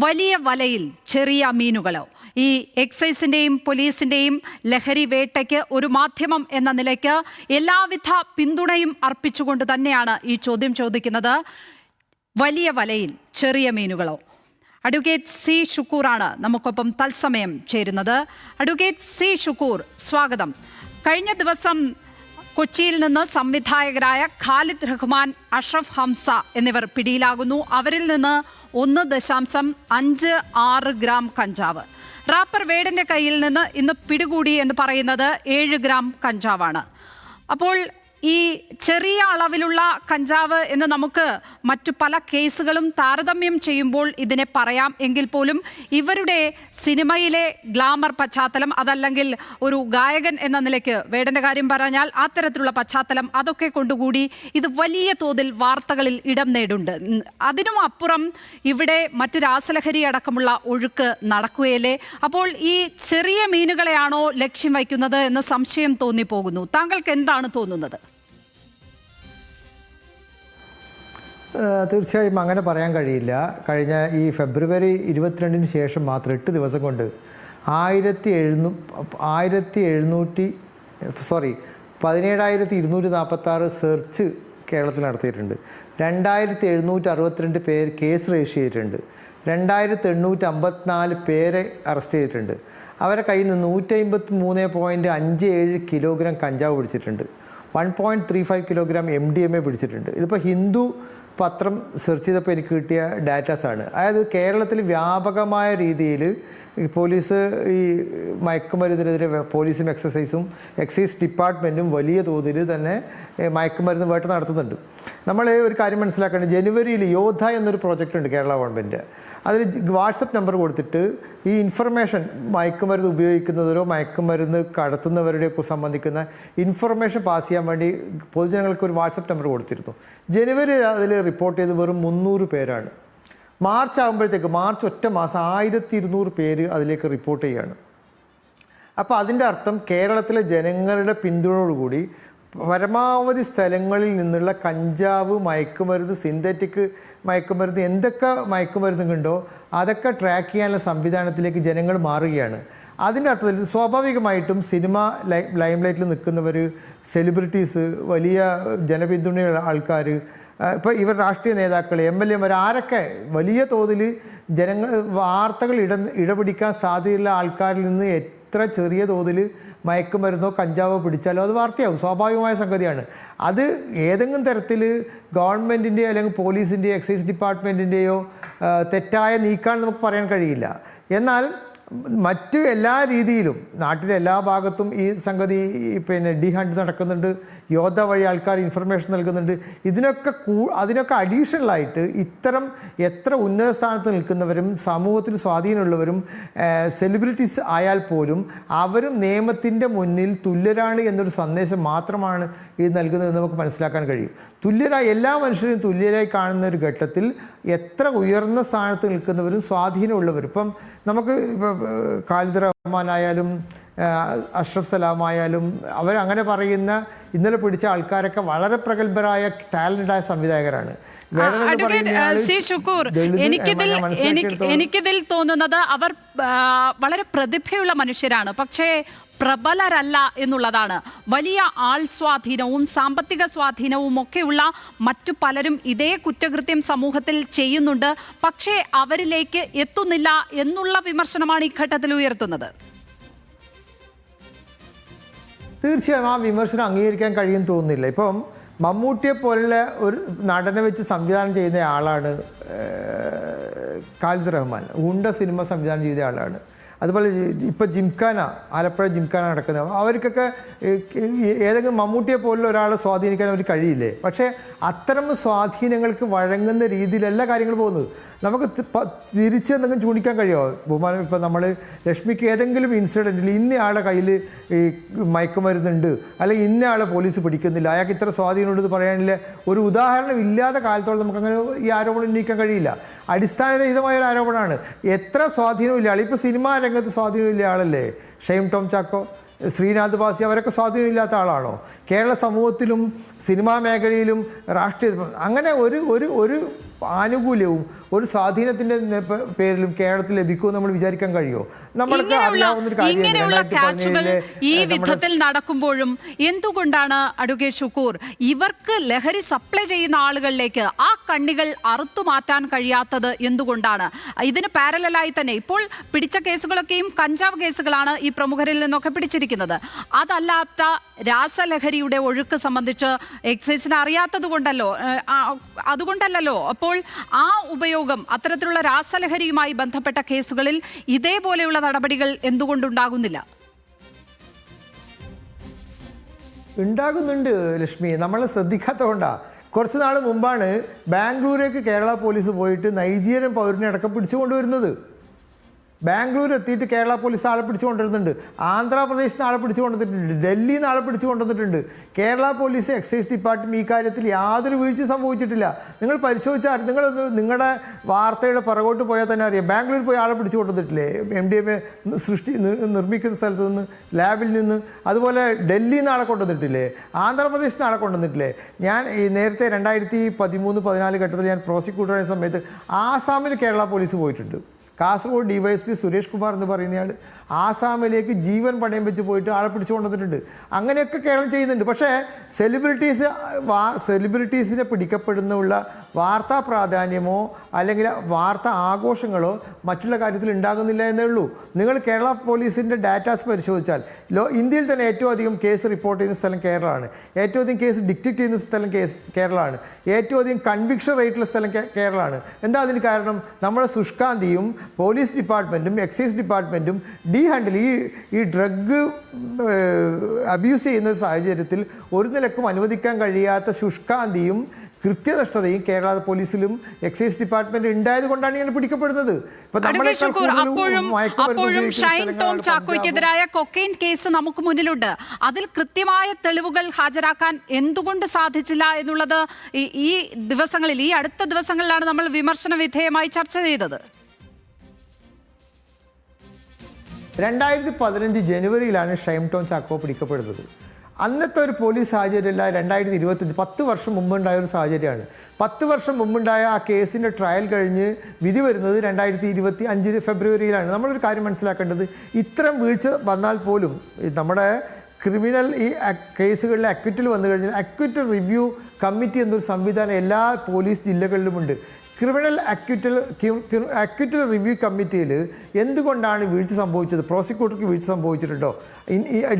വലിയ വലയിൽ ചെറിയ മീനുകളോ? ഈ എക്സൈസിന്റെയും പോലീസിന്റെയും ലഹരി വേട്ടയ്ക്ക് ഒരു മാധ്യമം എന്ന നിലയ്ക്ക് എല്ലാവിധ പിന്തുണയും അർപ്പിച്ചുകൊണ്ട് തന്നെയാണ് ഈ ചോദ്യം ചോദിക്കുന്നത്. വലിയ വലയിൽ ചെറിയ മീനുകളോ? അഡ്വക്കേറ്റ് സി ഷുക്കൂറാണ് നമുക്കൊപ്പം തത്സമയം ചേരുന്നത്. അഡ്വക്കേറ്റ് സി ഷുക്കൂർ, സ്വാഗതം. കഴിഞ്ഞ ദിവസം കൊച്ചിയിൽ നിന്ന് സംവിധായകരായ ഖാലിദ് റഹ്മാൻ, അഷ്റഫ് ഹംസ എന്നിവർ പിടിയിലാകുന്നു. അവരിൽ നിന്ന് 1.56 ഗ്രാം കഞ്ചാവ്. റാപ്പർ വേഡിന്റെ കയ്യിൽ നിന്ന് ഇന്ന് പിടികൂടി എന്ന് പറയുന്നത് 7 ഗ്രാം കഞ്ചാവാണ്. അപ്പോൾ ഈ ചെറിയ അളവിലുള്ള കഞ്ചാവ് എന്ന് നമുക്ക് മറ്റു പല കേസുകളും താരതമ്യം ചെയ്യുമ്പോൾ ഇതിനെ പറയാം. എങ്കിൽ പോലും ഇവരുടെ സിനിമയിലെ ഗ്ലാമർ പശ്ചാത്തലം, അതല്ലെങ്കിൽ ഒരു ഗായകൻ എന്ന നിലയ്ക്ക് വേടന്റെ കാര്യം പറഞ്ഞാൽ അത്തരത്തിലുള്ള പശ്ചാത്തലം, അതൊക്കെ കൊണ്ടുകൂടി ഇത് വലിയ തോതിൽ വാർത്തകളിൽ ഇടം നേടുന്നുണ്ട്. അതിനും അപ്പുറം ഇവിടെ മറ്റു രാസലഹരി അടക്കമുള്ള ഒഴുക്ക് നടക്കുകയല്ലേ? അപ്പോൾ ഈ ചെറിയ മീനുകളെയാണോ ലക്ഷ്യം വയ്ക്കുന്നത് എന്ന് സംശയം തോന്നിപ്പോകുന്നു. താങ്കൾക്ക് എന്താണ് തോന്നുന്നത്? തീർച്ചയായും അങ്ങനെ പറയാൻ കഴിയില്ല. കഴിഞ്ഞ ഈ ഫെബ്രുവരി 22 ശേഷം മാത്രം 8 ദിവസം കൊണ്ട് 17,246 സെർച്ച് കേരളത്തിൽ നടത്തിയിട്ടുണ്ട്. 2,762 പേര് കേസ് രജിസ്റ്റർ ചെയ്തിട്ടുണ്ട്. 2,854 പേരെ അറസ്റ്റ് ചെയ്തിട്ടുണ്ട്. അവരെ കയ്യിൽ നിന്ന് 153.57 കിലോഗ്രാം കഞ്ചാവ് പിടിച്ചിട്ടുണ്ട്. 1.35 കിലോഗ്രാം MDMA പിടിച്ചിട്ടുണ്ട്. ഇതിപ്പോൾ ഹിന്ദു പത്രം സെർച്ച് ചെയ്തപ്പോൾ എനിക്ക് കിട്ടിയ ഡാറ്റാസാണ്. അതായത് കേരളത്തിൽ വ്യാപകമായ രീതിയിൽ പോലീസ് ഈ മയക്കുമരുന്നിനെതിരെ പോലീസും എക്സൈസ് ഡിപ്പാർട്ട്മെൻറ്റും വലിയ തോതിൽ തന്നെ മയക്കുമരുന്ന് വേട്ട നടത്തുന്നുണ്ട്. നമ്മൾ ഒരു കാര്യം മനസ്സിലാക്കേണ്ടത്, ജനുവരിയിൽ യോദ്ധ എന്നൊരു പ്രോജക്റ്റ് ഉണ്ട് കേരള ഗവൺമെൻറ്. അതിൽ വാട്സപ്പ് നമ്പർ കൊടുത്തിട്ട് ഈ ഇൻഫർമേഷൻ, മയക്കുമരുന്ന് ഉപയോഗിക്കുന്നവരോ മയക്കുമരുന്ന് കടത്തുന്നവരുടെയൊക്കെ സംബന്ധിക്കുന്ന ഇൻഫർമേഷൻ പാസ് ചെയ്യാൻ വേണ്ടി പൊതുജനങ്ങൾക്ക് ഒരു വാട്സപ്പ് നമ്പർ കൊടുത്തിരുന്നു. ജനുവരി അതിൽ റിപ്പോർട്ട് ചെയ്ത് വെറും 300 പേരാണ്. മാർച്ച് ആകുമ്പോഴത്തേക്ക്, മാർച്ച് ഒറ്റ മാസം 1200 പേര് അതിലേക്ക് റിപ്പോർട്ട് ചെയ്യുകയാണ്. അപ്പോൾ അതിൻ്റെ അർത്ഥം കേരളത്തിലെ ജനങ്ങളുടെ പിന്തുണയോടുകൂടി പരമാവധി സ്ഥലങ്ങളിൽ നിന്നുള്ള കഞ്ചാവ്, മയക്കുമരുന്ന്, സിന്തറ്റിക് മയക്കുമരുന്ന്, എന്തൊക്കെ മയക്കുമരുന്നുണ്ടോ അതൊക്കെ ട്രാക്ക് ചെയ്യാനുള്ള സംവിധാനത്തിലേക്ക് ജനങ്ങൾ മാറുകയാണ്. അതിൻ്റെ അർത്ഥത്തിൽ സ്വാഭാവികമായിട്ടും സിനിമ ലൈംലൈറ്റിൽ നിൽക്കുന്നവർ, സെലിബ്രിറ്റീസ്, വലിയ ജനപിന്തുണയുള്ള ആൾക്കാർ, ഇപ്പോൾ ഇവർ രാഷ്ട്രീയ നേതാക്കൾ, MLA മാർ, ആരൊക്കെ വലിയ തോതിൽ ജനങ്ങൾ വാർത്തകൾ ഇടപിടിക്കാൻ സാധ്യതയുള്ള ആൾക്കാരിൽ നിന്ന് എത്ര ചെറിയ തോതിൽ മയക്കുമരുന്നോ കഞ്ചാവോ പിടിച്ചാലോ അത് വാർത്തയാവും. സ്വാഭാവികമായ സംഗതിയാണ്. അത് ഏതെങ്കിലും തരത്തിൽ ഗവൺമെൻറ്റിൻ്റെയോ അല്ലെങ്കിൽ പോലീസിൻ്റെയോ എക്സൈസ് ഡിപ്പാർട്ട്മെൻറ്റിൻ്റെയോ തെറ്റായ നീക്കാണെന്ന് നമുക്ക് പറയാൻ കഴിയില്ല. എന്നാൽ മറ്റ് എല്ലാ രീതിയിലും നാട്ടിലെ എല്ലാ ഭാഗത്തും ഈ സംഗതി ഡി ഹണ്ട് നടക്കുന്നുണ്ട്. യോദ്ധ വഴി ആൾക്കാർ ഇൻഫർമേഷൻ നൽകുന്നുണ്ട്. അതിനൊക്കെ അഡീഷണലായിട്ട് ഇത്തരം എത്ര ഉന്നത സ്ഥാനത്ത് നിൽക്കുന്നവരും സമൂഹത്തിൽ സ്വാധീനമുള്ളവരും സെലിബ്രിറ്റീസ് ആയാൽ പോലും അവരും നിയമത്തിൻ്റെ മുന്നിൽ തുല്യരാണ് എന്നൊരു സന്ദേശം മാത്രമാണ് ഇത് നൽകുന്നതെന്ന് നമുക്ക് മനസ്സിലാക്കാൻ കഴിയും. എല്ലാ മനുഷ്യരും തുല്യരായി കാണുന്ന ഒരു ഘട്ടത്തിൽ എത്ര ഉയർന്ന സ്ഥാനത്ത് നിൽക്കുന്നവരും സ്വാധീനമുള്ളവരും, ഇപ്പം നമുക്ക് ഖാലിദ് റഹ്മാൻ ആയാലും അഷ്റഫ് സലാമായാലും അവരങ്ങനെ പറയുന്ന ഇന്നലെ പിടിച്ച ആൾക്കാരൊക്കെ വളരെ പ്രഗത്ഭരായ ടാലന്റായ സംവിധായകരാണ്. എനിക്കിതിൽ തോന്നുന്നത് അവർ വളരെ പ്രതിഭയുള്ള മനുഷ്യരാണ്, പക്ഷേ പ്രബലരല്ല എന്നുള്ളതാണ്. വലിയ ആൾ സ്വാധീനവും സാമ്പത്തിക സ്വാധീനവും ഒക്കെയുള്ള മറ്റു പലരും ഇതേ കുറ്റകൃത്യം സമൂഹത്തിൽ ചെയ്യുന്നുണ്ട്, പക്ഷേ അവരിലേക്ക് എത്തുന്നില്ല എന്നുള്ള വിമർശനമാണ് ഈ ഘട്ടത്തിൽ ഉയർത്തുന്നത്. തീർച്ചയായും ആ വിമർശനം അംഗീകരിക്കാൻ കഴിയുമെന്ന് തോന്നുന്നില്ല. ഇപ്പം മമ്മൂട്ടിയെ പോലുള്ള ഒരു നടനെ വെച്ച് സംവിധാനം ചെയ്യുന്ന ആളാണ് ഖാലിദ് റഹ്മാൻ. ഉണ്ട സിനിമ സംവിധാനം ചെയ്ത ആളാണ്. അതുപോലെ ഇപ്പോൾ ജിംഖാന, ആലപ്പുഴ ജിംഖാന നടക്കുന്നത്, അവർക്കൊക്കെ ഏതെങ്കിലും മമ്മൂട്ടിയെ പോലുള്ള ഒരാളെ സ്വാധീനിക്കാൻ അവർ കഴിയില്ലേ? പക്ഷേ അത്തരം സ്വാധീനങ്ങൾക്ക് വഴങ്ങുന്ന രീതിയിലല്ല കാര്യങ്ങൾ പോകുന്നത്. നമുക്ക് തിരിച്ചെന്തെങ്കിലും ചൂണ്ടിക്കാൻ കഴിയുമോ? ബഹുമാനം, ഇപ്പോൾ നമ്മൾ ലക്ഷ്മിക്ക് ഏതെങ്കിലും ഇൻസിഡൻറ്റിൽ ഇന്നയാളുടെ കയ്യിൽ ഈ മയക്കുമരുന്നുണ്ട്, അല്ലെങ്കിൽ ഇന്നയാളെ പോലീസ് പിടിക്കുന്നില്ല, അയാൾക്ക് ഇത്ര സ്വാധീനമുണ്ടെന്ന് പറയാനില്ല ഒരു ഉദാഹരണം ഇല്ലാത്ത കാലത്തോളം നമുക്കങ്ങനെ ഈ ആരോപണം ഉന്നയിക്കാൻ കഴിയില്ല. അടിസ്ഥാനരഹിതമായ ഒരു ആരോപണമാണ്. എത്ര സ്വാധീനമില്ല ആൾ, ഇപ്പോൾ സിനിമാ രംഗത്ത് സ്വാധീനമില്ല ആളല്ലേ ഷൈം ടോം ചാക്കോ, ശ്രീനാഥ് വാസി, അവരൊക്കെ സ്വാധീനമില്ലാത്ത ആളാണോ? കേരള സമൂഹത്തിലും സിനിമാ മേഖലയിലും രാഷ്ട്രീയ അങ്ങനെ ഒരു ആനുകൂല്യവും ഒരു സ്വാധീനത്തിൻ്റെ പേരിലും കേരളത്തിൽ ലഭിക്കുമെന്ന് നമ്മൾ വിചാരിക്കാൻ കഴിയുമോ? നമ്മൾക്ക് അറിയാവുന്നൊരു കാര്യമാണ് ഈ വിധത്തിൽ നടക്കുമ്പോഴും എന്തുകൊണ്ടാണ് അഡ്വക്കേറ്റ് ഷുക്കൂർ ഇവർക്ക് ലഹരി സപ്ലൈ ചെയ്യുന്ന ആളുകളിലേക്ക് ആ കണ്ണികൾ അറുത്തു മാറ്റാൻ കഴിയാത്തത് എന്തുകൊണ്ടാണ്? ഇതിന് പാരലായി തന്നെ ഇപ്പോൾ പിടിച്ച കേസുകളൊക്കെയും കഞ്ചാവ് കേസുകളാണ് ഈ പ്രമുഖരിൽ നിന്നൊക്കെ പിടിച്ചിരിക്കുന്നത്. അതല്ലാത്ത രാസലഹരിയുടെ ഒഴുക്ക് സംബന്ധിച്ച് എക്സൈസിന് അറിയാത്തത് കൊണ്ടല്ലോ, അതുകൊണ്ടല്ലോ. അപ്പോൾ ആ ഉപയോഗം, അത്തരത്തിലുള്ള രാസലഹരിയുമായി ബന്ധപ്പെട്ട കേസുകളിൽ ഇതേപോലെയുള്ള നടപടികൾ എന്തുകൊണ്ടുണ്ടാകുന്നില്ല? ഉണ്ടാകുന്നുണ്ട് ലക്ഷ്മി, നമ്മൾ ശ്രദ്ധിക്കാത്തതുകൊണ്ടാണ്. കുറച്ച് നാൾ മുമ്പാണ് ബാംഗ്ലൂരേക്ക് കേരള പോലീസ് പോയിട്ട് നൈജീരിയൻ പൗരനെ അടക്കം പിടിച്ചുകൊണ്ടുവരുന്നത്. ബാംഗ്ലൂർ എത്തിയിട്ട് കേരള പോലീസ് ആളെ പിടിച്ചുകൊണ്ടിരുന്നുണ്ട്, ആന്ധ്രാപ്രദേശിൽ നിന്ന് ആളെ പിടിച്ചുകൊണ്ടിരുന്നിട്ടുണ്ട്, ഡൽഹിയിൽ നിന്ന് ആളെ പിടിച്ചുകൊണ്ടിരുന്നിട്ടുണ്ട്. കേരള പോലീസ് എക്സൈസ് ഡിപ്പാർട്ട്മെൻറ്റ് ഈ കാര്യത്തിൽ യാതൊരു വീഴ്ച സംഭവിച്ചിട്ടില്ല. നിങ്ങൾ പരിശോധിച്ചാൽ, നിങ്ങളൊന്ന് നിങ്ങളുടെ വാർത്തയുടെ പുറകോട്ട് പോയാൽ തന്നെ അറിയാം. ബാംഗ്ലൂർ പോയി ആളെ പിടിച്ചുകൊണ്ടിരുന്നിട്ടില്ലേ MDMA നിർമ്മിക്കുന്ന സ്ഥലത്ത് നിന്ന്, ലാബിൽ നിന്ന്. അതുപോലെ ഡൽഹിയിൽ നിന്ന് ആളെ കൊണ്ടുവന്നിട്ടില്ലേ, ആന്ധ്രാപ്രദേശിൽ നിന്ന് ആളെ കൊണ്ടുവന്നിട്ടില്ലേ. ഞാൻ ഈ നേരത്തെ 2013-14 ഘട്ടത്തിൽ ഞാൻ പ്രോസിക്യൂട്ടറായ സമയത്ത് ആസാമിൽ കേരള പോലീസ് പോയിട്ടുണ്ട്. കാസർഗോഡ് DYSP സുരേഷ് കുമാർ എന്ന് പറയുന്നയാൾ ആസാമിലേക്ക് ജീവൻ പണയം വെച്ച് പോയിട്ട് ആളെ പിടിച്ചുകൊണ്ടിട്ടുണ്ട്. അങ്ങനെയൊക്കെ കേരളം ചെയ്യുന്നുണ്ട്. പക്ഷേ സെലിബ്രിറ്റീസിനെ പിടിക്കപ്പെടുന്നുള്ള വാർത്താ പ്രാധാന്യമോ അല്ലെങ്കിൽ വാർത്താ ആഘോഷങ്ങളോ മറ്റുള്ള കാര്യത്തിൽ ഉണ്ടാകുന്നില്ല എന്നേ ഉള്ളൂ. നിങ്ങൾ കേരള പോലീസിൻ്റെ ഡാറ്റാസ് പരിശോധിച്ചാൽ ഇന്ത്യയിൽ തന്നെ ഏറ്റവും അധികം കേസ് റിപ്പോർട്ട് ചെയ്യുന്ന സ്ഥലം കേരളമാണ്, ഏറ്റവും അധികം കേസ് ഡിക്റ്റേറ്റ് ചെയ്യുന്ന സ്ഥലം കേരളമാണ്, ഏറ്റവും അധികം കൺവിക്ഷൻ റേറ്റുള്ള സ്ഥലം കേരളമാണ്. എന്താ അതിന് കാരണം? നമ്മുടെ ശുഷ്കാന്തിയും പോലീസ് ഡിപ്പാർട്ട്മെൻറ്റും എക്സൈസ് ഡിപ്പാർട്ട്മെൻറ്റും ഹാൻഡിൽ ഈ ഡ്രഗ് അബ്യൂസ് ചെയ്യുന്ന ഒരു സാഹചര്യത്തിൽ ഒരു നിലക്കും അനുവദിക്കാൻ കഴിയാത്ത ശുഷ്കാന്തിയും കൃത്യനിഷ്ഠതയും കേരള പോലീസിലും എക്സൈസ് ഡിപ്പാർട്ട്മെന്റ് ഉണ്ടായത് കൊണ്ടാണ് ഇങ്ങനെ പിടിക്കപ്പെടുന്നത്. അപ്പോഴും ഷൈൻ ടോം ചാക്കോയ്ക്കെതിരായ കൊക്കൈൻ കേസ് നമുക്ക് മുന്നിലുണ്ട്. അതിൽ കൃത്യമായ തെളിവുകൾ ഹാജരാക്കാൻ എന്തുകൊണ്ട് സാധിച്ചില്ല എന്നുള്ളത് ഈ ദിവസങ്ങളിൽ, ഈ അടുത്ത ദിവസങ്ങളിലാണ് നമ്മൾ വിമർശന വിധേയമായി ചർച്ച ചെയ്തത്. 2015 ജനുവരിയിലാണ് ഷൈൻ ടോം ചാക്കോ പിടിക്കപ്പെടുന്നത്. അന്നത്തെ ഒരു പോലീസ് സാഹചര്യമല്ല 2025, 10 വർഷം മുമ്പുണ്ടായ ഒരു സാഹചര്യമാണ്. 10 വർഷം മുമ്പുണ്ടായ ആ കേസിൻ്റെ ട്രയൽ കഴിഞ്ഞ് വിധി വരുന്നത് 2025 ഫെബ്രുവരിയിലാണ്. നമ്മളൊരു കാര്യം മനസ്സിലാക്കേണ്ടത്, ഇത്തരം വീഴ്ച വന്നാൽ പോലും നമ്മുടെ ക്രിമിനൽ ഈ കേസുകളിലെ അക്വിറ്റൽ വന്നു കഴിഞ്ഞാൽ അക്വിറ്റൽ റിവ്യൂ കമ്മിറ്റി എന്നൊരു സംവിധാനം എല്ലാ പോലീസ് ജില്ലകളിലുമുണ്ട്. ക്രിമിനൽ അക്വിറ്റൽ റിവ്യൂ കമ്മിറ്റിയിൽ എന്തുകൊണ്ടാണ് വീഴ്ച സംഭവിച്ചത്? പ്രോസിക്യൂട്ടർക്ക് വീഴ്ച സംഭവിച്ചിട്ടുണ്ടോ?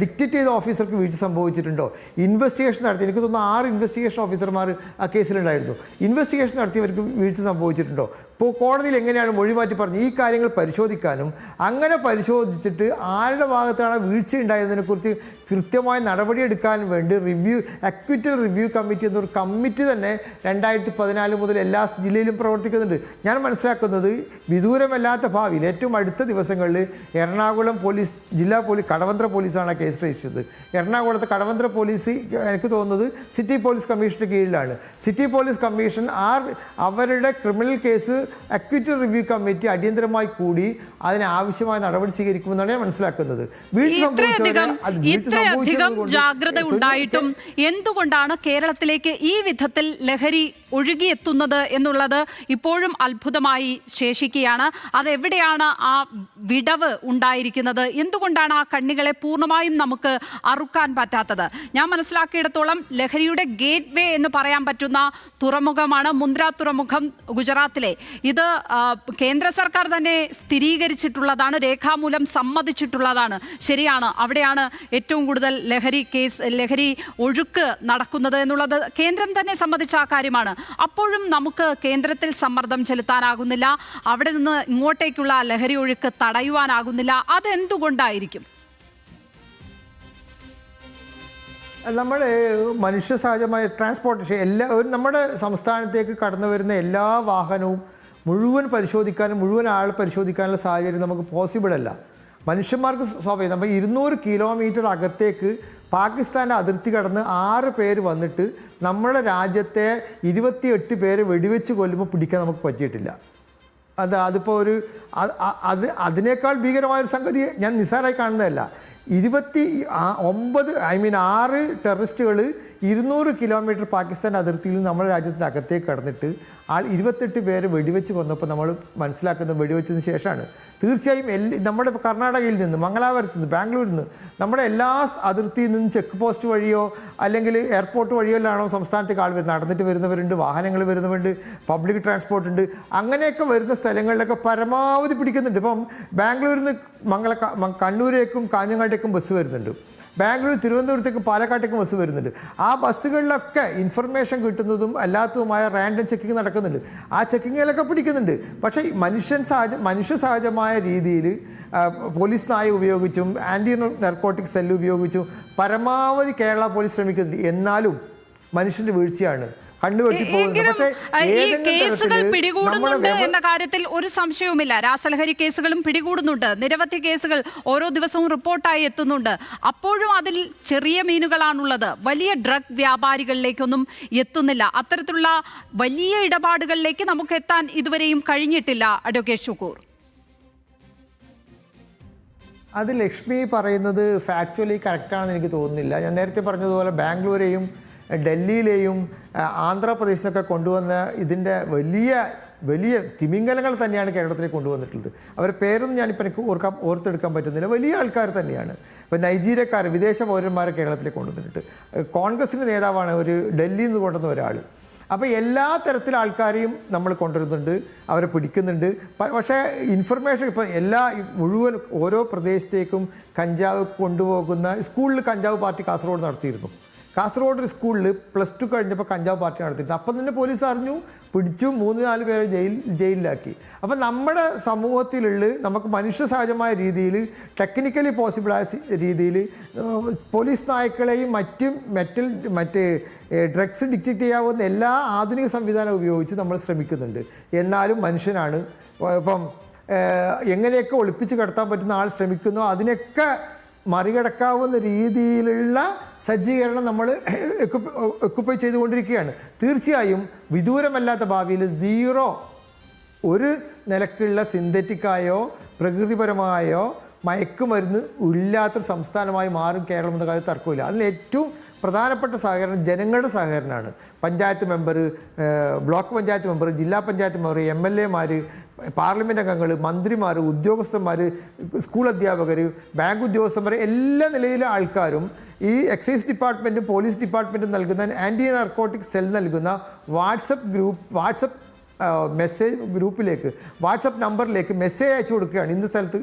ഡിക്റ്റേറ്റ് ചെയ്ത ഓഫീസർക്ക് വീഴ്ച സംഭവിച്ചിട്ടുണ്ടോ? ഇൻവെസ്റ്റിഗേഷൻ നടത്തി, എനിക്ക് തോന്നുന്നു 6 ഇൻവെസ്റ്റിഗേഷൻ ഓഫീസർമാർ ആ കേസിലുണ്ടായിരുന്നു. ഇൻവെസ്റ്റിഗേഷൻ നടത്തിയവർക്ക് വീഴ്ച സംഭവിച്ചിട്ടുണ്ടോ? ഇപ്പോൾ കോടതിയിൽ എങ്ങനെയാണ് മൊഴി മാറ്റി പറഞ്ഞ് ഈ കാര്യങ്ങൾ പരിശോധിക്കാനും, അങ്ങനെ പരിശോധിച്ചിട്ട് ആരുടെ ഭാഗത്താണ് വീഴ്ച ഉണ്ടായതിനെക്കുറിച്ച് കൃത്യമായ നടപടിയെടുക്കാനും വേണ്ടി അക്വിറ്റൽ റിവ്യൂ കമ്മിറ്റി എന്നൊരു കമ്മിറ്റി തന്നെ 2014 മുതൽ എല്ലാ ജില്ലയിലും പ്രവർത്തിക്കുന്നുണ്ട്. ഞാൻ മനസ്സിലാക്കുന്നത് വിദൂരമല്ലാത്ത ഭാവിയിൽ ഏറ്റവും അടുത്ത ദിവസങ്ങളിൽ എറണാകുളം പോലീസ്, ജില്ലാ പോലീസ്, കടവന്ത്ര പോലീസാണ് ആ കേസ് രജിസ്റ്റർ ചെയ്തത്. എറണാകുളത്ത് കടവന്ത്ര പോലീസ് എനിക്ക് തോന്നുന്നത് സിറ്റി പോലീസ് കമ്മീഷൻ്റെ കീഴിലാണ്. സിറ്റി പോലീസ് കമ്മീഷൻ അവരുടെ criminal case acquittal review committee അടിയന്തരമായി കൂടി അതിനാവശ്യമായ നടപടി സ്വീകരിക്കുമെന്നാണ് ഞാൻ മനസ്സിലാക്കുന്നത്. ഇത്രയധികം ജാഗ്രത ഉണ്ടായിട്ടും എന്തുകൊണ്ടാണ് കേരളത്തിലേക്ക് ഈ വിധത്തിൽ ലഹരി ഒഴുകിയെത്തുന്നത് എന്നുള്ളത് ഇപ്പോഴും അത്ഭുതമായി ശേഷിക്കുകയാണ്. അതെവിടെയാണ് ആ വിടവ് ഉണ്ടായിരിക്കുന്നത്? എന്തുകൊണ്ടാണ് ആ കണ്ണികളെ പൂർണ്ണമായും നമുക്ക് അറുക്കാൻ പറ്റാത്തത്? ഞാൻ മനസ്സിലാക്കിയിടത്തോളം ലഹരിയുടെ ഗേറ്റ് വേ എന്ന് പറയാൻ പറ്റുന്ന തുറമുഖമാണ് മുന്ദ്ര തുറമുഖം, ഗുജറാത്തിലെ. ഇത് കേന്ദ്ര സർക്കാർ തന്നെ സ്ഥിരീകരിച്ചിട്ടുള്ളതാണ്, രേഖാമൂലം സമ്മതിച്ചിട്ടുള്ളതാണ്. ശരിയാണ്, അവിടെയാണ് ഏറ്റവും കൂടുതൽ ലഹരി ഒഴുക്ക് നടക്കുന്നത് എന്നുള്ളത് കേന്ദ്രം തന്നെ സമ്മതിച്ച ആ കാര്യമാണ്. അപ്പോഴും നമുക്ക് കേന്ദ്രത്തിൽ സമ്മർദ്ദം ചെലുത്താനാകുന്നില്ല, അവിടെ നിന്ന് ഇങ്ങോട്ടേക്കുള്ള ലഹരി ഒഴുക്ക് തടയുവാനാകുന്നില്ല. അതെന്തുകൊണ്ടായിരിക്കും? നമ്മൾ മനുഷ്യ സഹജമായ ട്രാൻസ്പോർട്ടേഷൻ നമ്മുടെ സംസ്ഥാനത്തേക്ക് കടന്നു വരുന്ന എല്ലാ വാഹനവും മുഴുവൻ പരിശോധിക്കാനും മുഴുവൻ ആൾ പരിശോധിക്കാനുള്ള സാഹചര്യം നമുക്ക് പോസിബിൾ അല്ല. മനുഷ്യന്മാർക്ക് സ്വാഭാവികം. നമ്മൾ 200 കിലോമീറ്റർ അകത്തേക്ക് പാകിസ്ഥാൻ്റെ അതിർത്തി കടന്ന് 6 പേര് വന്നിട്ട് നമ്മുടെ രാജ്യത്തെ 28 പേരെ വെടിവെച്ച് കൊല്ലുമ്പോൾ പിടിക്കാൻ നമുക്ക് പറ്റിയിട്ടില്ല. അതിപ്പോൾ അതിനേക്കാൾ ഭീകരമായൊരു സംഗതി ഞാൻ നിസ്സാരമായി കാണുന്നതല്ല. 6 ടെററിസ്റ്റുകൾ 200 കിലോമീറ്റർ പാകിസ്ഥാൻ അതിർത്തിയിൽ നിന്ന് നമ്മുടെ രാജ്യത്തിൻ്റെ അകത്തേക്ക് കടന്നിട്ട് 28 പേരെ വെടിവെച്ച് കൊന്നപ്പോൾ നമ്മൾ മനസ്സിലാക്കുന്നത് വെടിവെച്ചതിന് ശേഷമാണ്. തീർച്ചയായും നമ്മുടെ കർണാടകയിൽ നിന്ന്, മംഗലാപുരത്ത് നിന്ന്, ബാംഗ്ലൂരിൽ നിന്ന്, നമ്മുടെ എല്ലാ അതിർത്തിയിൽ നിന്നും ചെക്ക് പോസ്റ്റ് വഴിയോ അല്ലെങ്കിൽ എയർപോർട്ട് വഴിയോലാണോ സംസ്ഥാനത്തേക്ക് ആൾ വരുന്നത്. നടന്നിട്ട് വരുന്നവരുണ്ട്, വാഹനങ്ങൾ വരുന്നവരുണ്ട്, പബ്ലിക് ട്രാൻസ്പോർട്ട് ഉണ്ട്. അങ്ങനെയൊക്കെ വരുന്ന സ്ഥലങ്ങളിലൊക്കെ പരമാവധി പിടിക്കുന്നുണ്ട്. ഇപ്പം ബാംഗ്ലൂരിൽ നിന്ന് കണ്ണൂരേക്കും കാഞ്ഞങ്ങാട്ടേക്കും ബസ് വരുന്നുണ്ട്. ബാംഗ്ലൂർ, തിരുവനന്തപുരത്തേക്ക്, പാലക്കാട്ടേക്ക് ബസ് വരുന്നുണ്ട്. ആ ബസ്സുകളിലൊക്കെ ഇൻഫർമേഷൻ കിട്ടുന്നതും അല്ലാത്തതുമായ റാൻഡം ചെക്കിങ് നടക്കുന്നുണ്ട്. ആ ചെക്കിങ്ങിലൊക്കെ പിടിക്കുന്നുണ്ട്. പക്ഷേ മനുഷ്യ സഹജമായ രീതിയിൽ പോലീസ് നായ ഉപയോഗിച്ചും ആൻറ്റി നർക്കോട്ടിക് സെല്ല് ഉപയോഗിച്ചും പരമാവധി കേരള പോലീസ് ശ്രമിക്കുന്നുണ്ട്. എന്നാലും മനുഷ്യൻ്റെ വീഴ്ചയാണ്. കേസുകൾ പിടികൂടുന്നുണ്ട് എന്ന കാര്യത്തിൽ ഒരു സംശയവുമില്ല. രാസലഹരി കേസുകളും പിടികൂടുന്നുണ്ട്. നിരവധി കേസുകൾ ഓരോ ദിവസവും റിപ്പോർട്ടായി എത്തുന്നുണ്ട്. അപ്പോഴും അതിൽ ചെറിയ മീനുകളാണുള്ളത്. വലിയ ഡ്രഗ് വ്യാപാരികളിലേക്കൊന്നും എത്തുന്നില്ല. അത്തരത്തിലുള്ള വലിയ ഇടപാടുകളിലേക്ക് നമുക്ക് എത്താൻ ഇതുവരെയും കഴിഞ്ഞിട്ടില്ല. അഡ്വക്കേറ്റ് ഷുക്കൂർ, അത് ലക്ഷ്മി പറയുന്നത് ഫാക്ച്വലി കറക്റ്റാണെന്ന് എനിക്ക് തോന്നുന്നില്ല. ഞാൻ നേരത്തെ പറഞ്ഞതുപോലെ ബാംഗ്ലൂരെയും ഡൽഹിയിലെയും ആന്ധ്രാപ്രദേശിലൊക്കെ കൊണ്ടുവന്ന ഇതിൻ്റെ വലിയ തിമിംഗലങ്ങൾ തന്നെയാണ് കേരളത്തിലേക്ക് കൊണ്ടുവന്നിട്ടുള്ളത്. അവരുടെ പേരൊന്നും ഞാനിപ്പോൾ എനിക്ക് ഓർത്തെടുക്കാൻ പറ്റുന്നില്ല. വലിയ ആൾക്കാർ തന്നെയാണ്. ഇപ്പോൾ നൈജീരിയക്കാർ, വിദേശ പൗരന്മാരെ കേരളത്തിലേക്ക് കൊണ്ടുവന്നിട്ട്, കോൺഗ്രസിൻ്റെ നേതാവാണ് ഒരു ഡൽഹിയിൽ നിന്ന് കൊണ്ടുവന്ന ഒരാൾ. അപ്പോൾ എല്ലാ തരത്തിലുള്ള ആൾക്കാരെയും നമ്മൾ കൊണ്ടുവരുന്നുണ്ട്, അവരെ പിടിക്കുന്നുണ്ട്. പക്ഷേ ഇൻഫർമേഷൻ ഇപ്പോൾ മുഴുവൻ ഓരോ പ്രദേശത്തേക്കും കഞ്ചാവ് കൊണ്ടുപോകുന്ന സ്കൂളിൽ കഞ്ചാവ് പാർട്ടി കാസർഗോഡ് നടത്തിയിരുന്നു. കാസർഗോഡ് ഒരു സ്കൂളിൽ +2 കഴിഞ്ഞപ്പോൾ കഞ്ചാവ് പാർട്ടി നടത്തിയിട്ട് അപ്പം തന്നെ പോലീസ് അറിഞ്ഞു, പിടിച്ചു, 3-4 പേരെ ജയിലിലാക്കി. അപ്പം നമ്മുടെ സമൂഹത്തിലുള്ള നമുക്ക് മനുഷ്യ സഹജമായ രീതിയിൽ, ടെക്നിക്കലി പോസിബിളായ രീതിയിൽ പോലീസ് നായ്ക്കളെയും മറ്റ് ഡ്രഗ്സ് ഡിറ്റക്റ്റ് ചെയ്യാവുന്ന എല്ലാ ആധുനിക സംവിധാനവും ഉപയോഗിച്ച് നമ്മൾ ശ്രമിക്കുന്നുണ്ട്. എന്നാലും മനുഷ്യനാണ്. ഇപ്പം എങ്ങനെയൊക്കെ ഒളിപ്പിച്ച് കിടത്താൻ പറ്റുന്ന ആൾ ശ്രമിക്കുന്നോ അതിനൊക്കെ മറികടക്കാവുന്ന രീതിയിലുള്ള സജ്ജീകരണം നമ്മൾ ഒക്കുപ്പൈ ചെയ്തുകൊണ്ടിരിക്കുകയാണ്. തീർച്ചയായും വിദൂരമല്ലാത്ത ഭാവിയിൽ ഒരു നിലക്കുള്ള സിന്തറ്റിക്കായോ പ്രകൃതിപരമായോ മയക്കുമരുന്ന് ഇല്ലാത്തൊരു സംസ്ഥാനമായി മാറും കേരളം എന്ന കാര്യം തർക്കമില്ല. അതിൽ ഏറ്റവും പ്രധാനപ്പെട്ട സഹകരണം ജനങ്ങളുടെ സഹകരണമാണ്. Panchayat member, block panchayat member, ജില്ലാ പഞ്ചായത്ത് മെമ്പർ, MLA മാർ, പാർലമെൻറ്റ് അംഗങ്ങൾ, മന്ത്രിമാർ, ഉദ്യോഗസ്ഥന്മാർ, സ്കൂൾ അധ്യാപകർ, ബാങ്ക് ഉദ്യോഗസ്ഥന്മാർ, എല്ലാ നിലയിലെ ആൾക്കാരും ഈ എക്സൈസ് ഡിപ്പാർട്ട്മെൻറ്റും പോലീസ് ഡിപ്പാർട്ട്മെൻറ്റും നൽകുന്ന ആൻറ്റി നാർക്കോട്ടിക് സെൽ നൽകുന്ന വാട്സപ്പ് മെസ്സേജ് ഗ്രൂപ്പിലേക്ക്, വാട്സപ്പ് നമ്പറിലേക്ക് മെസ്സേജ് അയച്ചു കൊടുക്കുകയാണ്. ഇന്ന സ്ഥലത്ത്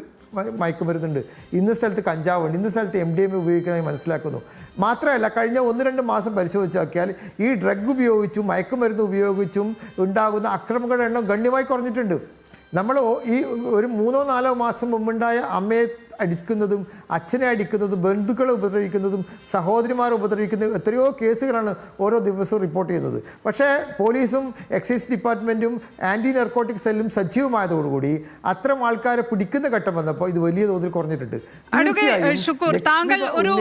മയക്കുമരുന്നുണ്ട്, ഇന്ന സ്ഥലത്ത് കഞ്ചാവുണ്ട്, ഇന്ന സ്ഥലത്ത് MDMA ഉപയോഗിക്കുന്നതായി മനസ്സിലാക്കുന്നു. മാത്രമല്ല കഴിഞ്ഞ 1-2 മാസം പരിശോധിച്ച് നോക്കിയാൽ ഈ ഡ്രഗ് ഉപയോഗിച്ചും മയക്കുമരുന്ന് ഉപയോഗിച്ചും ഉണ്ടാകുന്ന അക്രമങ്ങളുടെ എണ്ണം ഗണ്യമായി കുറഞ്ഞിട്ടുണ്ട്. നമ്മൾ ഈ ഒരു 3-4 മാസം മുമ്പുണ്ടായ അമ്മയെ അടിക്കുന്നതും അച്ഛനെ അടിക്കുന്നതും ബന്ധുക്കളെ ഉപദ്രവിക്കുന്നതും സഹോദരിമാരെ ഉപദ്രവിക്കുന്നതും എത്രയോ കേസുകളാണ് ഓരോ ദിവസവും റിപ്പോർട്ട് ചെയ്യുന്നത്. പക്ഷേ പോലീസും എക്സൈസ് ഡിപ്പാർട്ട്മെൻറ്റും ആൻറ്റി നർക്കോട്ടിക് സെല്ലും സജീവമായതോടുകൂടി അത്തരം ആൾക്കാരെ പിടിക്കുന്ന ഘട്ടം വന്നപ്പോൾ ഇത് വലിയ തോതിൽ കുറഞ്ഞിട്ടുണ്ട്. താങ്കൾ ഒരു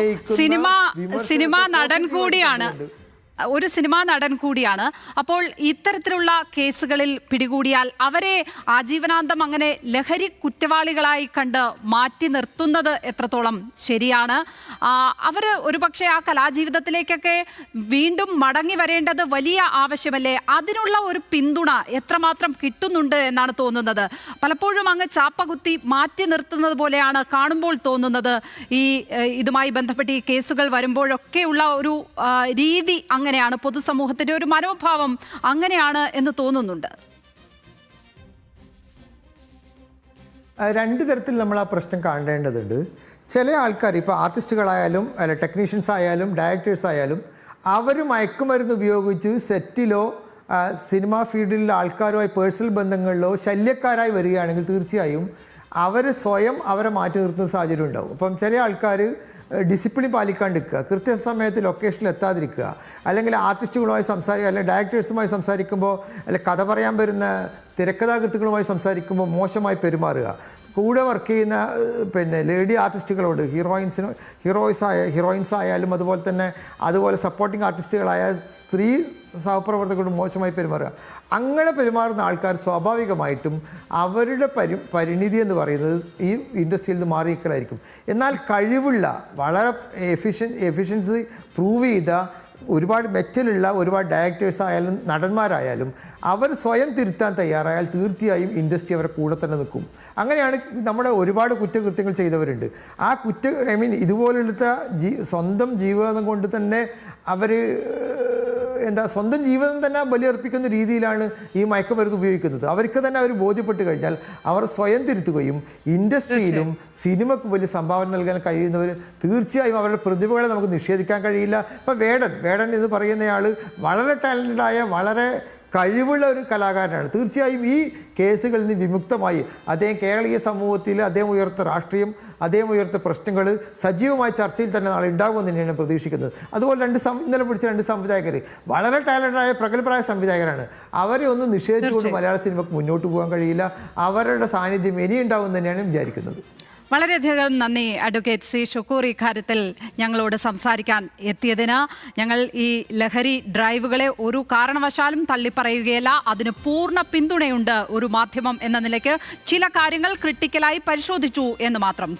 സിനിമാ നടൻ കൂടിയാണ്. അപ്പോൾ ഇത്തരത്തിലുള്ള കേസുകളിൽ പിടികൂടിയാൽ അവരെ ആജീവനാന്തം അങ്ങനെ ലഹരി കുറ്റവാളികളായി കണ്ട് മാറ്റി നിർത്തുന്നത് എത്രത്തോളം ശരിയാണ്? അവർ ഒരുപക്ഷെ ആ കലാജീവിതത്തിലേക്കൊക്കെ വീണ്ടും മടങ്ങി വരേണ്ടത് വലിയ ആവശ്യമല്ലേ? അതിനുള്ള ഒരു പിന്തുണ എത്രമാത്രം കിട്ടുന്നുണ്ട് എന്നാണ് തോന്നുന്നത്? പലപ്പോഴും അങ്ങ് ചാപ്പകുത്തി മാറ്റി നിർത്തുന്നത് പോലെയാണ് കാണുമ്പോൾ തോന്നുന്നത്. ഇതുമായി ബന്ധപ്പെട്ട് ഈ കേസുകൾ വരുമ്പോഴൊക്കെയുള്ള ഒരു രീതി അങ്ങനെയാണ്, പൊതുസമൂഹത്തിന്റെ ഒരു മനോഭാവം അങ്ങനെയാണ് എന്ന് തോന്നുന്നുണ്ട്. 2 തരത്തിൽ നമ്മൾ ആ പ്രശ്നം കാണേണ്ടതുണ്ട്. ചില ആൾക്കാർ ഇപ്പോൾ ആർട്ടിസ്റ്റുകളായാലും അല്ല ടെക്നീഷ്യൻസ് ആയാലും ഡയറക്ടേഴ്സ് ആയാലും അവർ മയക്കുമരുന്ന് ഉപയോഗിച്ച് സെറ്റിലോ സിനിമാ ഫീൽഡിലുള്ള ആൾക്കാരുമായി പേഴ്സണൽ ബന്ധങ്ങളിലോ ശല്യക്കാരായി വരികയാണെങ്കിൽ തീർച്ചയായും അവർ സ്വയം അവരെ മാറ്റി നിർത്തുന്ന സാഹചര്യം ഉണ്ടാവും. അപ്പം ചില ആൾക്കാർ ഡിസിപ്ലിൻ പാലിക്കാണ്ടിരിക്കുക, കൃത്യസമയത്ത് ലൊക്കേഷനിൽ എത്താതിരിക്കുക, അല്ലെങ്കിൽ ആർട്ടിസ്റ്റുകളുമായി അല്ലെങ്കിൽ ഡയറക്ടേഴ്സുമായി സംസാരിക്കുമ്പോൾ കഥ പറയാൻ വരുന്ന തിരക്കഥാകൃത്തുക്കളുമായി സംസാരിക്കുമ്പോൾ മോശമായി പെരുമാറുക, കൂടെ വർക്ക് ചെയ്യുന്ന ലേഡി ആർട്ടിസ്റ്റുകളോട് ഹീറോയിൻസ് ആയാലും അതുപോലെ സപ്പോർട്ടിംഗ് ആർട്ടിസ്റ്റുകളായ സ്ത്രീ സഹപ്രവർത്തകരോട് മോശമായി പെരുമാറുക. അങ്ങനെ പെരുമാറുന്ന ആൾക്കാർ സ്വാഭാവികമായിട്ടും അവരുടെ പരിണിതി എന്ന് പറയുന്നത് ഈ ഇൻഡസ്ട്രിയിൽ നിന്ന് മാറിയിരിക്കലായിരിക്കും. എന്നാൽ കഴിവുള്ള വളരെ എഫിഷ്യൻസി പ്രൂവ് ചെയ്ത ഒരുപാട് മെറ്റലുള്ള ഒരുപാട് ഡയറക്ടേഴ്സ് ആയാലും നടന്മാരായാലും അവർ സ്വയം തിരുത്താൻ തയ്യാറായാൽ തീർച്ചയായും ഇൻഡസ്ട്രി അവരെ കൂടെ തന്നെ നിൽക്കും. അങ്ങനെയാണ് നമ്മുടെ ഒരുപാട് കുറ്റകൃത്യങ്ങൾ ചെയ്തവരുണ്ട്. ആ ഇതുപോലുള്ള സ്വന്തം ജീവിതം കൊണ്ട് തന്നെ അവർ സ്വന്തം ജീവിതം തന്നെ ബലിയർപ്പിക്കുന്ന രീതിയിലാണ് ഈ മയക്കുമരുന്ന് ഉപയോഗിക്കുന്നത്. അവർക്ക് തന്നെ അവർ ബോധ്യപ്പെട്ട് കഴിഞ്ഞാൽ അവർ സ്വയം തിരുത്തുകയും ഇൻഡസ്ട്രിയിലും സിനിമയ്ക്ക് വലിയ സംഭാവന നൽകാൻ കഴിയുന്നവർ തീർച്ചയായും അവരുടെ പ്രതിഭകളെ നമുക്ക് നിഷേധിക്കാൻ കഴിയില്ല. ഇപ്പോൾ വേടൻ എന്ന് പറയുന്നയാൾ വളരെ ടാലൻറ്റഡായ വളരെ കഴിവുള്ള ഒരു കലാകാരനാണ്. തീർച്ചയായും ഈ കേസുകളിൽ നിന്ന് വിമുക്തമായി അദ്ദേഹം കേരളീയ സമൂഹത്തിൽ അദ്ദേഹം ഉയർത്ത രാഷ്ട്രീയം, അദ്ദേഹം ഉയർത്ത പ്രശ്നങ്ങൾ സജീവമായ ചർച്ചയിൽ തന്നെ നാളെ ഉണ്ടാകുമെന്ന് തന്നെയാണ് പ്രതീക്ഷിക്കുന്നത്. അതുപോലെ ഇന്നലെ പിടിച്ച 2 സംവിധായകർ വളരെ ടാലൻ്റായ പ്രഗത്ഭരായ സംവിധായകരാണ്. അവരെ ഒന്നും നിഷേധിച്ചുകൊണ്ട് മലയാള സിനിമയ്ക്ക് മുന്നോട്ട് പോകാൻ കഴിയില്ല. അവരുടെ സാന്നിധ്യം ഇനിയുണ്ടാവും തന്നെയാണ് വിചാരിക്കുന്നത്. വളരെയധികം നന്ദി അഡ്വക്കേറ്റ് സി ഷുക്കൂർ ഇക്കാര്യത്തിൽ ഞങ്ങളോട് സംസാരിക്കാൻ എത്തിയതിന്. ഞങ്ങൾ ഈ ലഹരി ഡ്രൈവുകളെ ഒരു കാരണവശാലും തള്ളിപ്പറയുകയല്ല. അതിന് പൂർണ്ണ പിന്തുണയുണ്ട് ഒരു മാധ്യമം എന്ന നിലയ്ക്ക്. ചില കാര്യങ്ങൾ ക്രിട്ടിക്കലായി പരിശോധിച്ചു എന്ന് മാത്രം.